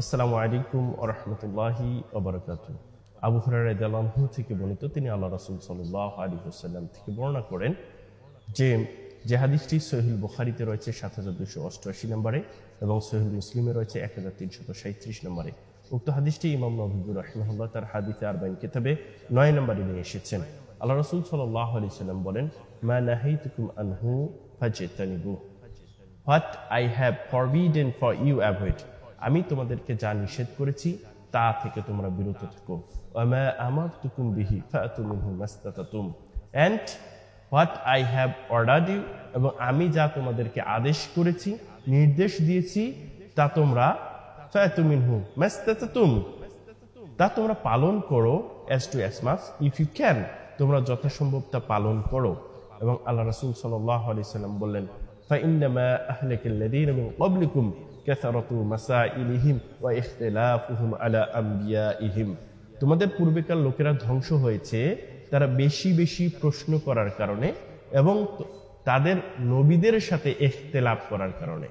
আসসালামু আলাইকুম ওয়া রাহমাতুল্লাহি ওয়া বারাকাতুহু। আবু হুরায়রা রাদিয়াল্লাহু আনহু থেকে বর্ণিত, তিনি আল্লাহ রাসূল সাল্লাল্লাহু আলাইহি ওয়াসাল্লাম থেকে বর্ণনা করেন যে হাদিসটি সহিহ বুখারীতে রয়েছে ৭২৮৮ নম্বরে এবং সহিহ মুসলিমে রয়েছে ১৩৩৩৭ নম্বরে। উক্ত হাদিসটি ইমাম নববী রাহিমাহুল্লাহ তার হাদিসে আরবাইন কিতাবে ৯ নম্বরে নিয়ে এসেছেন। আল্লাহ রাসূল সাল্লাল্লাহু আলাইহি ওয়াসাল্লাম বলেন, মা নাহাইতুকুম আনহু ফাজতানিবু, what I have forbidden for you avoid, আমি তোমাদেরকে যা নিষেধ করেছি তা থেকে তোমরা বিরত থাকো। ওয়ামা আমারতুকুম বিহি ফাতু মিনহু মাস্তাতাতুম, and what I have ordered you, এবং আমি যা তোমাদেরকে আদেশ করেছি, নির্দেশ দিয়েছি, তা তোমরা ফাতু মিনহু মাস্তাতাতুম, তা তোমরা পালন করো। As to as much if you can, তোমরা যথাসম্ভব তা পালন করো। এবং আল্লাহ রাসূল সাল্লাল্লাহু আলাইহি সাল্লাম বললেন, ফাইন্নামা আহলাকাল্লাযীনা মিন ক্বাবলিকুম কাসারাতু মাসাইলিহিম ওয়া ইখতিলাফুহুম আলা আমবিয়াইহিম, তোমাদের পূর্বেকার লোকেরা ধ্বংস হয়েছে তারা বেশি বেশি প্রশ্ন করার কারণে এবং তাদের নবীদের সাথে ইখতিলাফ করার কারণে।